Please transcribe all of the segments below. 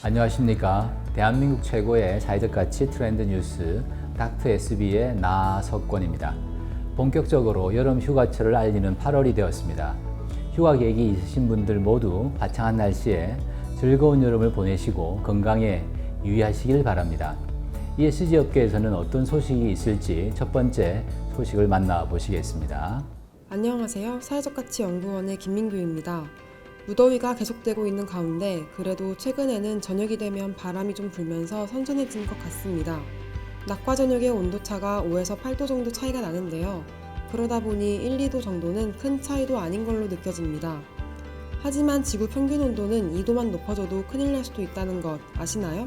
안녕하십니까. 대한민국 최고의 사회적 가치 트렌드 뉴스 닥터 SB의 나석권입니다. 본격적으로 여름 휴가철을 알리는 8월이 되었습니다. 휴가 계획이 있으신 분들 모두 화창한 날씨에 즐거운 여름을 보내시고 건강에 유의하시길 바랍니다. ESG 업계에서는 어떤 소식이 있을지 첫 번째 소식을 만나보시겠습니다. 안녕하세요. 사회적가치연구원의 김민규입니다. 무더위가 계속되고 있는 가운데 그래도 최근에는 저녁이 되면 바람이 좀 불면서 선선해진 것 같습니다. 낮과 저녁의 온도차가 5에서 8도 정도 차이가 나는데요. 그러다 보니 1, 2도 정도는 큰 차이도 아닌 걸로 느껴집니다. 하지만 지구 평균 온도는 2도만 높아져도 큰일 날 수도 있다는 것 아시나요?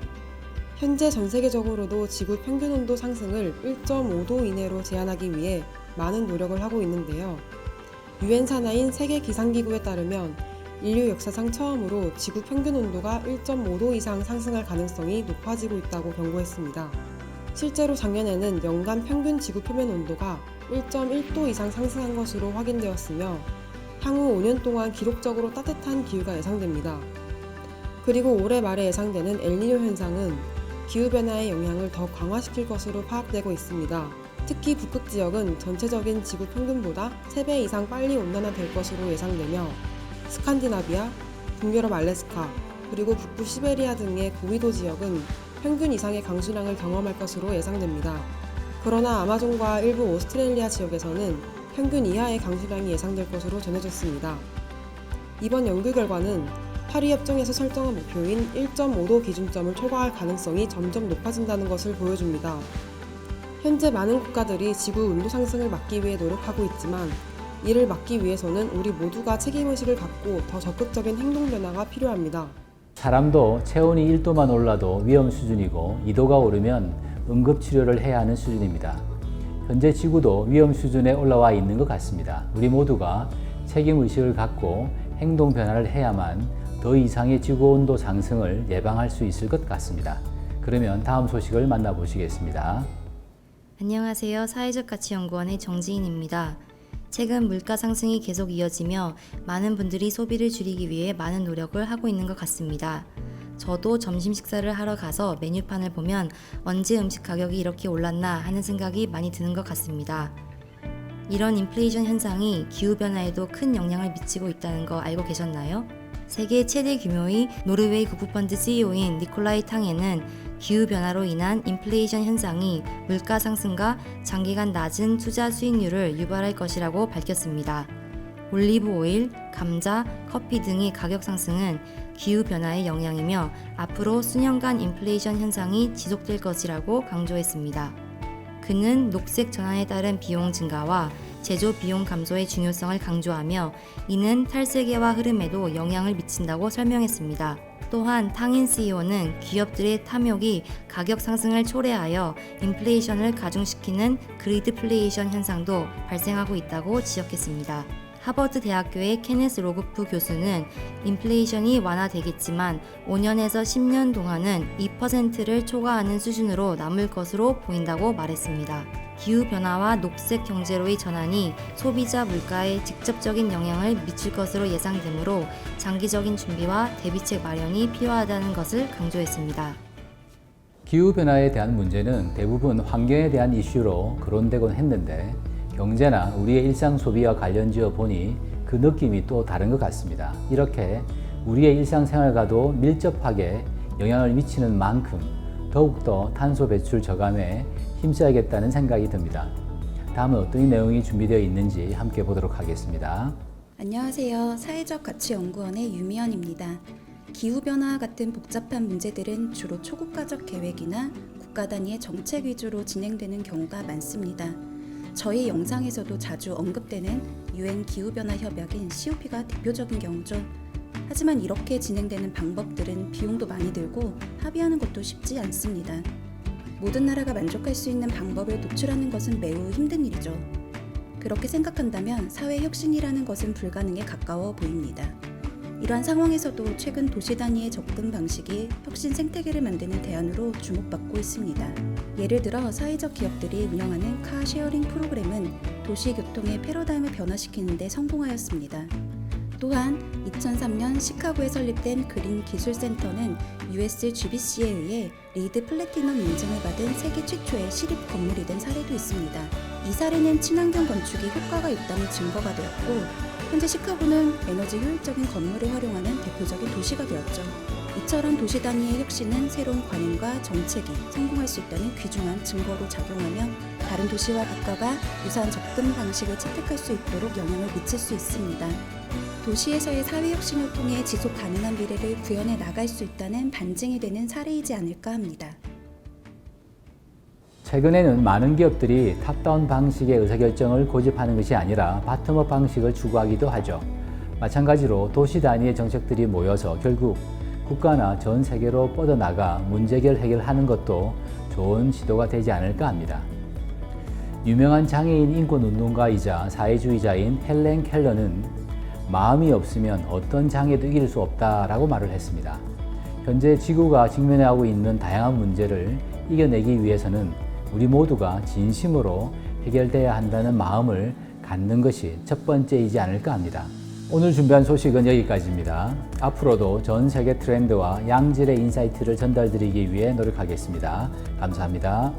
현재 전 세계적으로도 지구 평균 온도 상승을 1.5도 이내로 제한하기 위해 많은 노력을 하고 있는데요. 유엔 산하인 세계기상기구에 따르면 인류 역사상 처음으로 지구 평균 온도가 1.5도 이상 상승할 가능성이 높아지고 있다고 경고했습니다. 실제로 작년에는 연간 평균 지구 표면 온도가 1.1도 이상 상승한 것으로 확인되었으며 향후 5년 동안 기록적으로 따뜻한 기후가 예상됩니다. 그리고 올해 말에 예상되는 엘니뇨 현상은 기후변화의 영향을 더 강화시킬 것으로 파악되고 있습니다. 특히 북극 지역은 전체적인 지구 평균보다 3배 이상 빨리 온난화될 것으로 예상되며 스칸디나비아, 북유럽 알래스카, 그리고 북부 시베리아 등의 고위도 지역은 평균 이상의 강수량을 경험할 것으로 예상됩니다. 그러나 아마존과 일부 오스트레일리아 지역에서는 평균 이하의 강수량이 예상될 것으로 전해졌습니다. 이번 연구 결과는 파리협정에서 설정한 목표인 1.5도 기준점을 초과할 가능성이 점점 높아진다는 것을 보여줍니다. 현재 많은 국가들이 지구 온도 상승을 막기 위해 노력하고 있지만 이를 막기 위해서는 우리 모두가 책임의식을 갖고 더 적극적인 행동 변화가 필요합니다. 사람도 체온이 1도만 올라도 위험 수준이고 2도가 오르면 응급치료를 해야 하는 수준입니다. 현재 지구도 위험 수준에 올라와 있는 것 같습니다. 우리 모두가 책임의식을 갖고 행동 변화를 해야만 더 이상의 지구온도 상승을 예방할 수 있을 것 같습니다. 그러면 다음 소식을 만나보시겠습니다. 안녕하세요. 사회적가치연구원의 정지인입니다. 최근 물가 상승이 계속 이어지며 많은 분들이 소비를 줄이기 위해 많은 노력을 하고 있는 것 같습니다. 저도 점심 식사를 하러 가서 메뉴판을 보면 언제 음식 가격이 이렇게 올랐나 하는 생각이 많이 드는 것 같습니다. 이런 인플레이션 현상이 기후변화에도 큰 영향을 미치고 있다는 거 알고 계셨나요? 세계 최대 규모의 노르웨이 국부펀드 CEO인 니콜라이 탕에는 기후변화로 인한 인플레이션 현상이 물가 상승과 장기간 낮은 투자 수익률을 유발할 것이라고 밝혔습니다. 올리브 오일, 감자, 커피 등의 가격 상승은 기후변화의 영향이며 앞으로 수년간 인플레이션 현상이 지속될 것이라고 강조했습니다. 그는 녹색 전환에 따른 비용 증가와 제조 비용 감소의 중요성을 강조하며 이는 탈세계화 흐름에도 영향을 미친다고 설명했습니다. 또한 탕인 CEO는 기업들의 탐욕이 가격 상승을 초래하여 인플레이션을 가중시키는 그리드플레이션 현상도 발생하고 있다고 지적했습니다. 하버드 대학교의 케네스 로그프 교수는 인플레이션이 완화되겠지만 5년에서 10년 동안은 2%를 초과하는 수준으로 남을 것으로 보인다고 말했습니다. 기후변화와 녹색 경제로의 전환이 소비자 물가에 직접적인 영향을 미칠 것으로 예상되므로 장기적인 준비와 대비책 마련이 필요하다는 것을 강조했습니다. 기후변화에 대한 문제는 대부분 환경에 대한 이슈로 거론되곤 했는데 경제나 우리의 일상 소비와 관련지어 보니 그 느낌이 또 다른 것 같습니다. 이렇게 우리의 일상생활과도 밀접하게 영향을 미치는 만큼 더욱더 탄소 배출 저감에 힘써야겠다는 생각이 듭니다. 다음은 어떤 내용이 준비되어 있는지 함께 보도록 하겠습니다. 안녕하세요. 사회적가치연구원의 유미연입니다. 기후변화와 같은 복잡한 문제들은 주로 초국가적 계획이나 국가 단위의 정책 위주로 진행되는 경우가 많습니다. 저희 영상에서도 자주 언급되는 유엔 기후변화 협약인 COP가 대표적인 경우죠. 하지만 이렇게 진행되는 방법들은 비용도 많이 들고 합의하는 것도 쉽지 않습니다. 모든 나라가 만족할 수 있는 방법을 도출하는 것은 매우 힘든 일이죠. 그렇게 생각한다면 사회 혁신이라는 것은 불가능에 가까워 보입니다. 이러한 상황에서도 최근 도시 단위의 접근 방식이 혁신 생태계를 만드는 대안으로 주목받고 있습니다. 예를 들어 사회적 기업들이 운영하는 카쉐어링 프로그램은 도시 교통의 패러다임을 변화시키는 데 성공하였습니다. 또 또한 2003년 시카고에 설립된 그린 기술센터는 US GBC에 의해 리드 플래티넘 인증을 받은 세계 최초의 시립 건물이 된 사례도 있습니다. 이 사례는 친환경 건축이 효과가 있다는 증거가 되었고, 현재 시카고는 에너지 효율적인 건물을 활용하는 대표적인 도시가 되었죠. 이처럼 도시 단위의 혁신은 새로운 관행과 정책이 성공할 수 있다는 귀중한 증거로 작용하며 다른 도시와 국가가 유사한 접근 방식을 채택할 수 있도록 영향을 미칠 수 있습니다. 도시에서의 사회혁신을 통해 지속 가능한 미래를 구현해 나갈 수 있다는 반증이 되는 사례이지 않을까 합니다. 최근에는 많은 기업들이 탑다운 방식의 의사결정을 고집하는 것이 아니라 바텀업 방식을 추구하기도 하죠. 마찬가지로 도시 단위의 정책들이 모여서 결국 국가나 전 세계로 뻗어나가 문제를 해결하는 것도 좋은 시도가 되지 않을까 합니다. 유명한 장애인 인권운동가이자 사회주의자인 헬렌 켈러는 마음이 없으면 어떤 장애도 이길 수 없다라고 말을 했습니다. 현재 지구가 직면하고 있는 다양한 문제를 이겨내기 위해서는 우리 모두가 진심으로 해결돼야 한다는 마음을 갖는 것이 첫 번째이지 않을까 합니다. 오늘 준비한 소식은 여기까지입니다. 앞으로도 전 세계 트렌드와 양질의 인사이트를 전달드리기 위해 노력하겠습니다. 감사합니다.